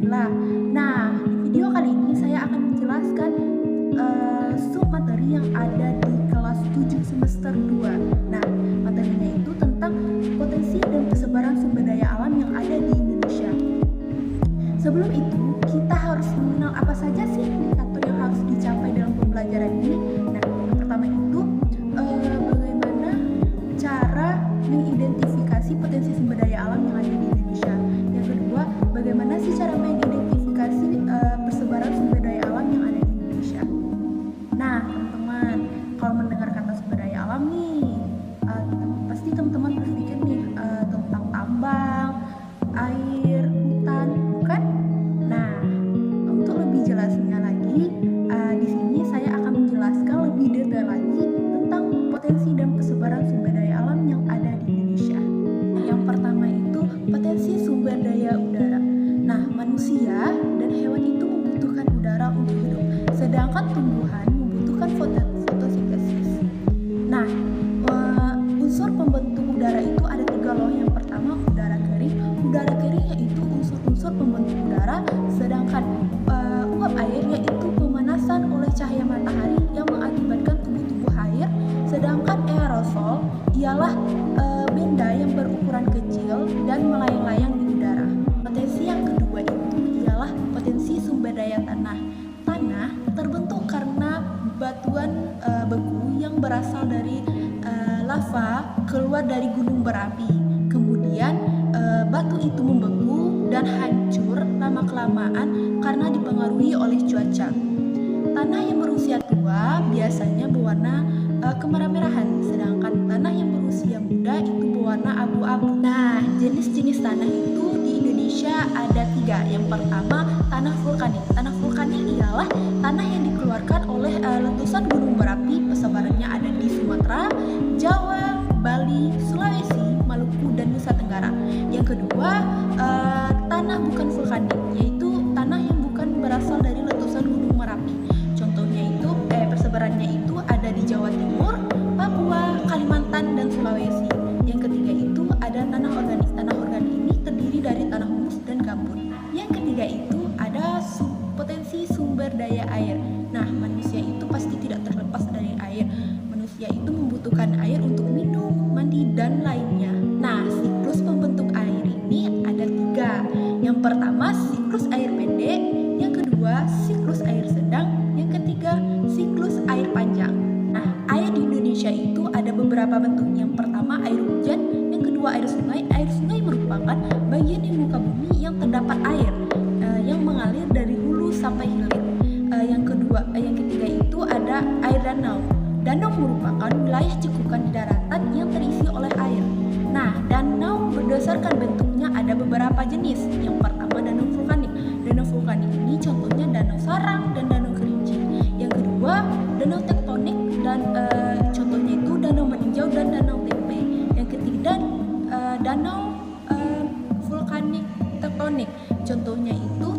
Lah, nah di video kali ini saya akan menjelaskan sub materi yang ada di kelas 7 semester 2. Nah, materinya itu tentang potensi dan persebaran sumber daya alam yang ada di Indonesia. Sebelum itu, kita harus mengenal apa saja sih indikator yang harus dicapai dalam pembelajaran ini. Nah, yang pertama itu bagaimana cara mengidentifikasi potensi sumber daya alam yang ada di Indonesia. Yang kedua, bagaimana sih cara mengidentifikasi persebaran sumber daya alam yang ada di Indonesia. Nah, teman-teman, kalau mendengar kata sumber daya alam nih, pasti teman-teman berpikir nih tentang tambang, air, hutan, bukan? Nah, untuk lebih jelasnya lagi, di sini saya akan menjelaskan lebih detail lagi tentang potensi dan persebaran sumber daya alam yang ada di Indonesia. Yang pertama itu potensi sumber daya udara. Nah, manusia dan hewan itu membutuhkan udara untuk hidup, sedangkan tumbuhan membutuhkan fotosintesis. Nah, unsur pembentuk udara itu ada 3 loh. Yang pertama udara kering. Udara kering yaitu unsur-unsur pembentuk udara, sedangkan uap air yaitu pemanasan oleh cahaya matahari yang mengakibatkan tubuh-tubuh air, sedangkan aerosol ialah benda yang berukuran kecil dan melayang-layang di udara. Potensi yang kedua itu ialah potensi sumber daya tanah. Tanah terbentuk karena batuan beku yang berasal dari lava keluar dari gunung berapi. Kemudian batu itu membeku dan hancur lama-kelamaan karena dipengaruhi oleh cuaca. Tanah yang berusia tua biasanya berwarna kemerah-merahan, sedangkan tanah yang berusia muda itu berwarna abu-abu. Nah, jenis-jenis tanah itu di Indonesia ada 3. Yang pertama, tanah vulkanik. Tanah vulkanik ialah tanah yang dikeluarkan oleh letusan gunung berapi. Persebarannya ada di Sumatera, Jawa, Bali, Sulawesi, Maluku, dan Nusa Tenggara. Yang kedua, tanah bukan vulkanik, yaitu tanah yang bukan berasal dari letusan gunung Merapi. Contohnya itu, persebarannya itu ada di Jawa Timur, Papua, Kalimantan, dan Sulawesi. Yang ketiga itu ada tanah organik. Tanah organik ini terdiri dari tanah humus dan gambut. Yang ketiga itu ada potensi sumber daya air. Nah, manusia itu pasti tidak terlepas dari air. Manusia itu membutuhkan air untuk minum, mandi, dan lainnya. Nah, siklus pembentuk air ini ada 3. Yang pertama, siklus air pendek. Yang kedua, siklus air sedang. Yang ketiga, siklus air panjang. Nah, air di Indonesia itu ada beberapa bentuk. Yang pertama, air hujan. Yang kedua, air sungai. Air sungai merupakan bagian di muka bumi yang terdapat air yang mengalir dari hulu sampai hilir. Yang ketiga itu ada air danau. Danau merupakan wilayah cekukan di daratan yang terisi oleh air. Nah, danau berdasarkan bentuknya ada beberapa jenis. Yang pertama, danau vulkanik. Danau vulkanik ini contohnya danau Sarang dan danau Kerinci. Yang kedua, danau tektonik dan contohnya itu danau Meninjau dan danau Tempe. Yang ketiga, danau vulkanik tektonik. Contohnya itu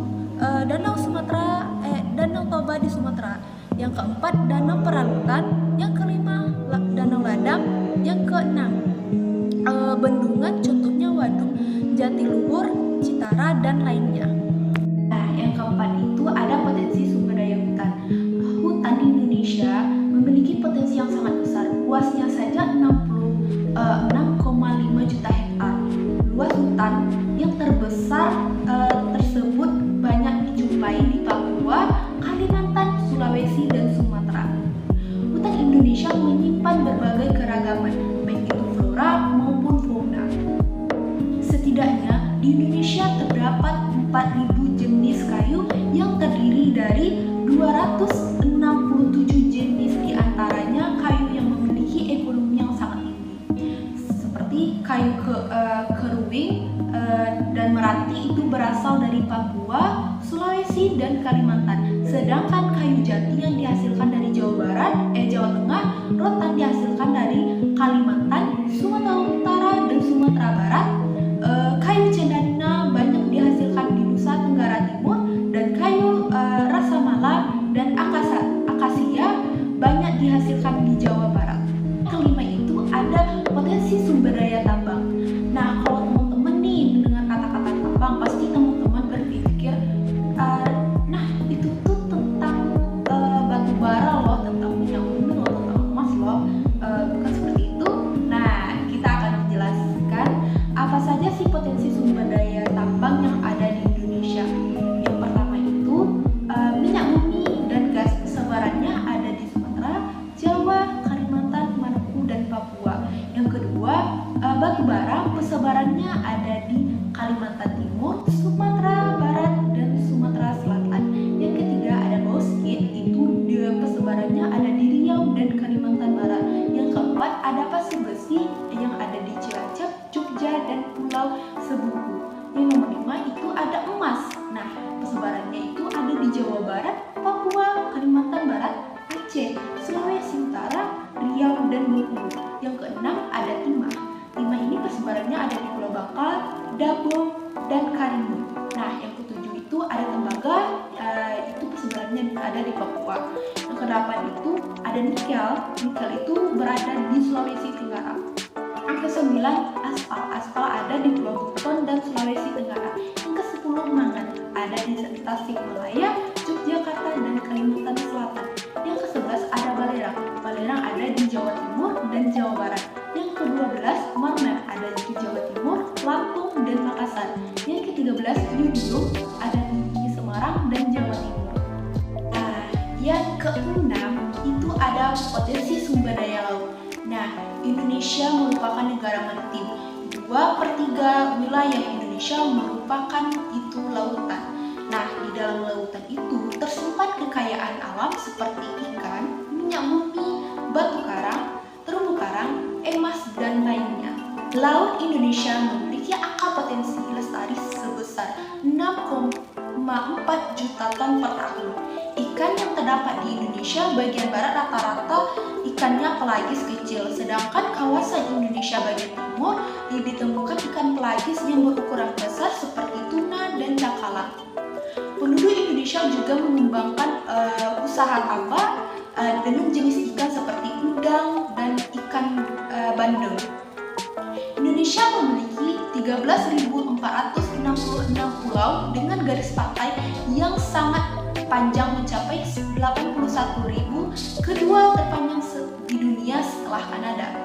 danau Toba di Sumatera. Yang keempat, danau Peralutan. Yang kelima, danau Ladang. Yang keenam, bendungan, contohnya Waduk, Jatiluhur, Citara, dan lainnya. Nah, yang keempat itu ada potensi sumber daya hutan. Hutan di Indonesia memiliki potensi yang sangat besar. Luasnya saja 6,5 juta hektar. Luas hutan yang terbesar tersebut banyak dijumpai di Papua, Kalimantan, Sulawesi, dan Sumatera. Hutan Indonesia menyimpan berbagai keragaman, baik itu flora maupun fauna. Setidaknya di Indonesia terdapat 4.000 jenis kayu yang terdiri dari 267 jenis, diantaranya kayu yang memiliki ekonomi yang sangat tinggi, seperti kayu keruing dan meranti itu berasal dari Papua, Sulawesi, dan Kalimantan. Sedangkan kayu jati yang dihasilkan dari Jawa Tengah, rotan dihasilkan dari Kalimantan, Sumatera Utara, dan Sumatera Barat. Kayu cendana banyak dihasilkan di Nusa Tenggara Timur, dan kayu rasa mala dan akasia banyak dihasilkan di Jawa Barat. Kelima itu ada potensi sumber daya tambang. Nah, kalau teman-teman nih mendengar kata-kata tambang, pasti teman-teman berpikir potensi-potensi sumber daya tambang yang ada di Indonesia. Yang pertama itu minyak bumi dan gas, persebarannya ada di Sumatera, Jawa, Kalimantan, Maluku, dan Papua. Yang kedua, batu bara, persebarannya ada di Kalimantan Timur, Sumatera Barat, dan Sumatera Selatan. Yang ketiga, ada bauxit, itu persebarannya ada di Riau dan Kalimantan Barat. Yang keempat, ada pasir besi yang ada di Cilacap, Jogja, dan Pulau Sebuku. Yang nomor 5 itu ada emas. Nah, persebarannya itu ada di Jawa Barat, Papua, Kalimantan Barat, Aceh, Sulawesi Utara, Riau, dan Bengkulu. Yang keenam ada timah. Timah ini persebarannya ada di Pulau Bangka, Dabong, dan Karimun. Nah, yang ketujuh itu ada tembaga, itu persebarannya ada di Papua. Yang kedelapan itu ada nikel. Nikel itu berada di Sulawesi Tenggara. Yang ke-9 aspal. Aspal ada di Pulau Buton dan Sulawesi Tenggara. Yang ke-10 mangan ada di Tasikmalaya, Yogyakarta, dan Kalimantan Selatan. Yang ke-11 ada balerang. Balerang ada di Jawa Timur dan Jawa Barat. Yang ke-12 marmer ada di Jawa Timur, Lampung, dan Makassar. Yang ke-13 yudung ada di Semarang dan Jawa Timur. Nah, yang ke-6 itu ada potensi sumber daya laut. Nah, Indonesia merupakan negara maritim. 2/3 wilayah Indonesia merupakan itu lautan. Nah, di dalam lautan itu tersimpan kekayaan alam seperti ikan, minyak bumi, batu karang, terumbu karang, emas, dan lainnya. Laut Indonesia memiliki angka potensi lestari sebesar 6,4 juta ton per tahun. Ikan yang terdapat di Indonesia bagian barat rata-rata ikannya pelagis kecil, sedangkan kawasan Indonesia bagian timur ditemukan ikan pelagis yang berukuran besar seperti tuna dan cakalang. Penduduk Indonesia juga mengembangkan usaha tambak dengan jenis ikan seperti udang dan ikan bandeng. Indonesia memiliki 13.466 pulau dengan garis pantai yang sangat panjang mencapai 81.000, kedua terpanjang di dunia setelah Kanada.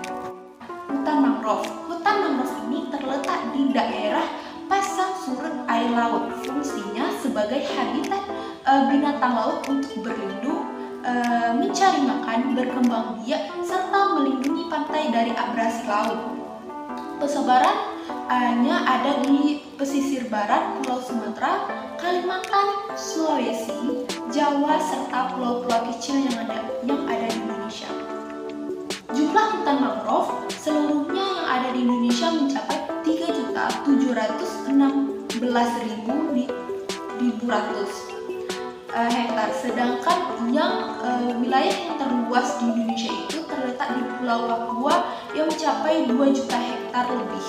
Hutan mangrove. Hutan mangrove ini terletak di daerah pasang surut air laut. Fungsinya sebagai habitat binatang laut untuk berlindung, mencari makan, berkembang biak, serta melindungi pantai dari abrasi laut. Persebarannya ada di pesisir barat Pulau Sumatera, Kalimantan, Sulawesi, Jawa, serta pulau-pulau kecil yang ada di Indonesia. Jumlah hutan mangrove seluruhnya yang ada di Indonesia mencapai 3.716.200 hektar, sedangkan yang wilayah yang terluas di Indonesia itu terletak di Pulau Papua yang mencapai 2 juta hektar lebih.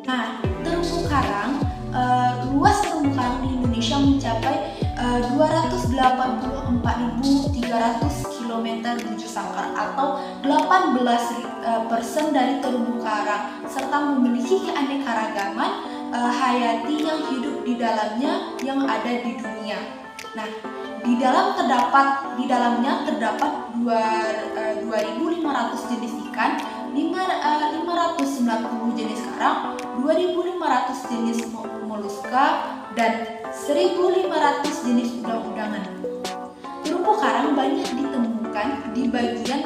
Nah, terumbu karang, luas terumbu karang di Indonesia mencapai 284.300 km bujur sangkar atau 18% dari terumbu karang, serta memiliki keanekaragaman hayati yang hidup di dalamnya yang ada di dunia. Nah, di dalamnya terdapat 2.500 jenis ikan, 590 jenis karang, 2.500 jenis moluska, dan 1.500 jenis udang-udangan. Terumbu karang banyak ditemukan di bagian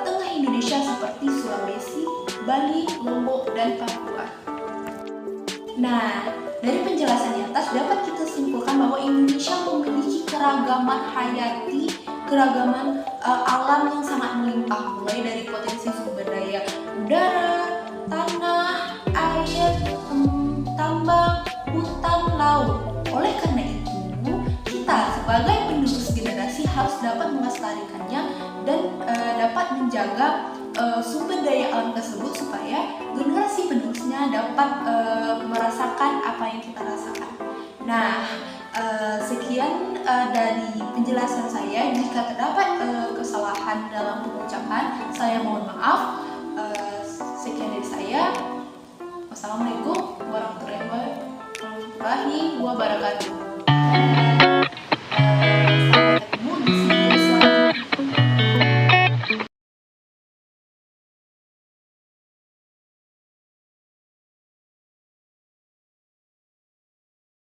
tengah Indonesia seperti Sulawesi, Bali, Lombok, dan Papua. Nah, dari penjelasan di atas dapat kita simpulkan bahwa Indonesia memiliki keragaman hayati, keragaman alam yang sangat melimpah, mulai dari potensi sumber daya udara, tanah, air, tambang, hutan, laut. Oleh karena itu, kita sebagai penerus generasi harus dapat melestarikannya dan dapat menjaga sumber daya alam tersebut supaya generasi penerusnya dapat merasakan apa yang kita rasakan. Nah, sekian dari penjelasan saya. Jika terdapat kesalahan dalam pengucapan, saya mohon maaf. Sekian dari saya. Wassalamualaikum warahmatullahi wabarakatuh.